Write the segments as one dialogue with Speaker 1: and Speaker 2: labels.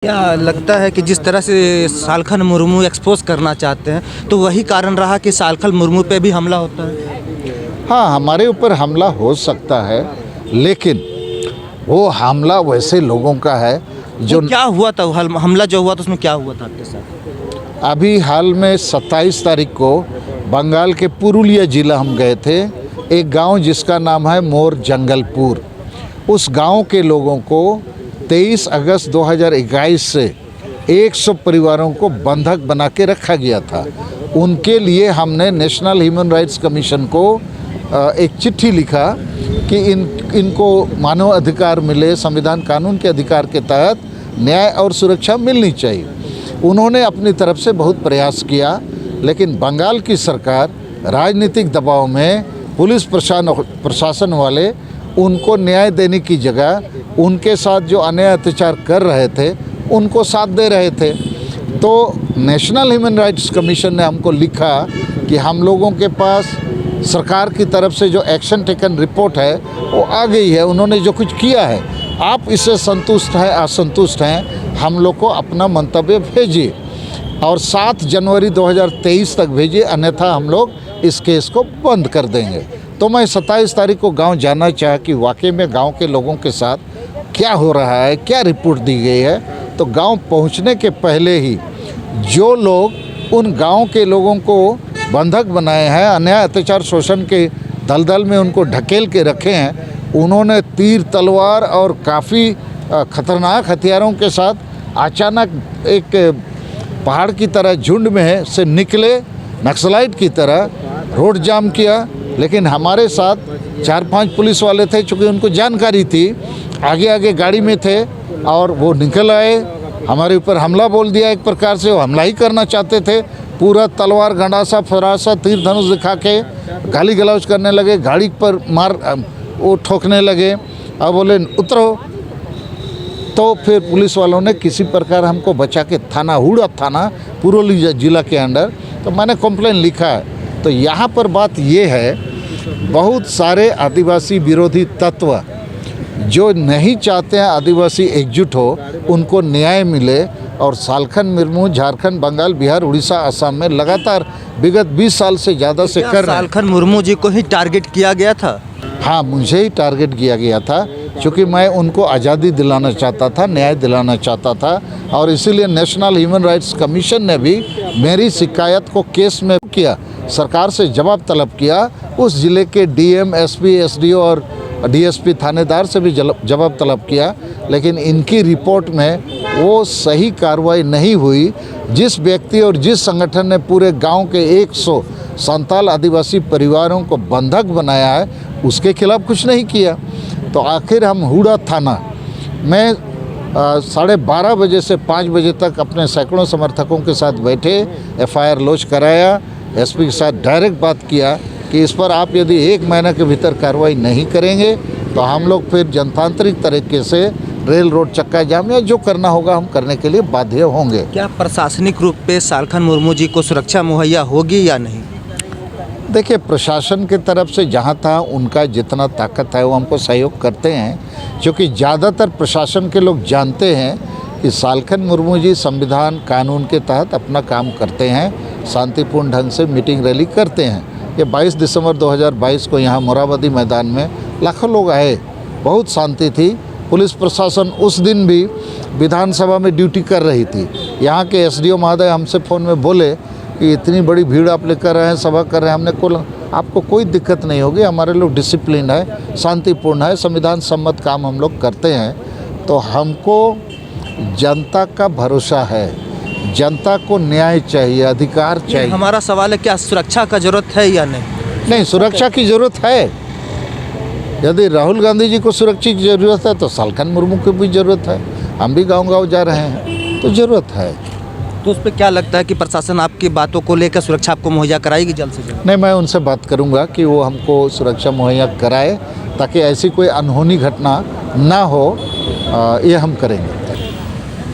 Speaker 1: क्या लगता है कि जिस तरह से सालखन मुर्मू एक्सपोज करना चाहते हैं तो वही कारण रहा कि सालखन मुर्मू पे भी हमला होता है?
Speaker 2: हाँ, हमारे ऊपर हमला हो सकता है, लेकिन वो हमला वैसे लोगों का है जो
Speaker 1: क्या हुआ था? हमला जो हुआ था उसमें क्या हुआ था आपके साथ?
Speaker 2: अभी हाल में 27 तारीख को बंगाल के पुरुलिया जिला हम गए थे। एक गांव जिसका नाम है मोर जंगलपुर, उस गांव के लोगों को 23 अगस्त 2021 से 100 परिवारों को बंधक बना के रखा गया था। उनके लिए हमने नेशनल ह्यूमन राइट्स कमीशन को एक चिट्ठी लिखा कि इनको मानव अधिकार मिले, संविधान कानून के अधिकार के तहत न्याय और सुरक्षा मिलनी चाहिए। उन्होंने अपनी तरफ से बहुत प्रयास किया, लेकिन बंगाल की सरकार राजनीतिक दबाव में पुलिस प्रशासन वाले उनको न्याय देने की जगह उनके साथ जो अन्याय अत्याचार कर रहे थे उनको साथ दे रहे थे। तो नेशनल ह्यूमन राइट्स कमीशन ने हमको लिखा कि हम लोगों के पास सरकार की तरफ से जो एक्शन टेकन रिपोर्ट है वो आ गई है, उन्होंने जो कुछ किया है, आप इससे संतुष्ट हैं असंतुष्ट हैं, हम लोग को अपना मंतव्य भेजिए और 7 जनवरी 2023 तक भेजिए, अन्यथा हम लोग इस केस को बंद कर देंगे। तो मैं 27 तारीख को गांव जाना चाहा कि वाकई में गांव के लोगों के साथ क्या हो रहा है, क्या रिपोर्ट दी गई है। तो गांव पहुंचने के पहले ही जो लोग उन गांव के लोगों को बंधक बनाए हैं, अन्याय अत्याचार शोषण के दलदल में उनको ढकेल के रखे हैं, उन्होंने तीर तलवार और काफ़ी खतरनाक हथियारों के साथ अचानक एक पहाड़ की तरह झुंड में से निकले, नक्सलाइट की तरह रोड जाम किया। लेकिन हमारे साथ 4-5 पुलिस वाले थे, चूँकि उनको जानकारी थी, आगे आगे गाड़ी में थे और वो निकल आए, हमारे ऊपर हमला बोल दिया। एक प्रकार से वो हमला ही करना चाहते थे, पूरा तलवार गंडासा फरासा तीर धनुष दिखा के गाली गलौज करने लगे, गाड़ी पर मार वो ठोकने लगे और बोले उतरो। तो फिर पुलिस वालों ने किसी प्रकार हमको बचा के थाना हुड़ा थाना पुरुलिया जिला के अंडर, तो मैंने कंप्लेन लिखा है। तो यहाँ पर बात ये है, बहुत सारे आदिवासी विरोधी तत्व जो नहीं चाहते हैं आदिवासी एकजुट हो, उनको न्याय मिले, और सालखन मुर्मू झारखंड, बंगाल, बिहार, उड़ीसा, असम में लगातार विगत 20 साल से ज़्यादा से कर रहे हैं।
Speaker 1: सालखन मुर्मू जी को ही टारगेट किया गया था?
Speaker 2: हाँ, मुझे ही टारगेट किया गया था, क्योंकि मैं उनको आज़ादी दिलाना चाहता था, न्याय दिलाना चाहता था, और इसीलिए नेशनल ह्यूमन राइट्स कमीशन ने भी मेरी शिकायत को केस में किया, सरकार से जवाब तलब किया। उस ज़िले के डीएम, एसपी, एसडीओ और डीएसपी थानेदार से भी जवाब तलब किया, लेकिन इनकी रिपोर्ट में वो सही कार्रवाई नहीं हुई। जिस व्यक्ति और जिस संगठन ने पूरे गांव के 100 संताल आदिवासी परिवारों को बंधक बनाया है, उसके खिलाफ कुछ नहीं किया। तो आखिर हम हुड़ा थाना में 12:30 बजे से 5 बजे तक अपने सैकड़ों समर्थकों के साथ बैठे, एफआईआर लॉन्च कराया, एसपी के साथ डायरेक्ट बात किया कि इस पर आप यदि 1 महीने के भीतर कार्रवाई नहीं करेंगे तो हम लोग फिर जनतांत्रिक तरीके से रेल रोड चक्का जाम या जो करना होगा हम करने के लिए बाध्य होंगे।
Speaker 1: क्या प्रशासनिक रूप पे सालखन मुर्मू जी को सुरक्षा मुहैया होगी या नहीं?
Speaker 2: देखिए, प्रशासन की तरफ से जहाँ तहाँ उनका जितना ताकत है वो हमको सहयोग करते हैं, क्योंकि ज़्यादातर प्रशासन के लोग जानते हैं कि सालखन मुर्मू जी संविधान कानून के तहत अपना काम करते हैं, शांतिपूर्ण ढंग से मीटिंग रैली करते हैं। ये 22 दिसंबर 2022 को यहाँ मोराबादी मैदान में लाखों लोग आए, बहुत शांति थी। पुलिस प्रशासन उस दिन भी विधानसभा में ड्यूटी कर रही थी। यहाँ के एसडीओ महोदय हमसे फ़ोन में बोले कि इतनी बड़ी भीड़ आप लेकर रहे हैं, सभा कर रहे हैं। हमने आपको कोई दिक्कत नहीं होगी, हमारे लोग डिसिप्लिन है, शांतिपूर्ण है, संविधान सम्मत काम हम लोग करते हैं। तो हमको जनता का भरोसा है, जनता को न्याय चाहिए, अधिकार चाहिए।
Speaker 1: हमारा सवाल है, क्या सुरक्षा का जरूरत है या नहीं?
Speaker 2: नहीं, सुरक्षा की ज़रूरत है। यदि राहुल गांधी जी को सुरक्षा की ज़रूरत है तो सालखन मुर्मू को भी ज़रूरत है। हम भी गांव-गांव जा रहे हैं, तो ज़रूरत है।
Speaker 1: तो उस पर क्या लगता है कि प्रशासन आपकी बातों को लेकर सुरक्षा आपको मुहैया कराएगी जल्द से जल्द?
Speaker 2: नहीं, मैं उनसे बात करूंगा कि वो हमको सुरक्षा मुहैया कराए, ताकि ऐसी कोई अनहोनी घटना ना हो, ये हम करेंगे।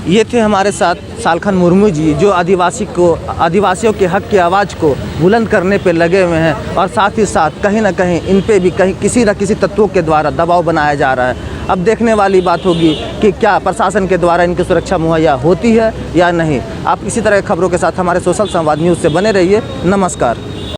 Speaker 1: ये थे हमारे साथ सालखन मुर्मू जी, जो आदिवासियों के हक की आवाज़ को बुलंद करने पे लगे हुए हैं, और साथ ही साथ कहीं ना कहीं इन पे भी कहीं किसी न किसी तत्वों के द्वारा दबाव बनाया जा रहा है। अब देखने वाली बात होगी कि क्या प्रशासन के द्वारा इनकी सुरक्षा मुहैया होती है या नहीं। आप इसी तरह की खबरों के साथ हमारे सोशल संवाद न्यूज़ से बने रहिए। नमस्कार।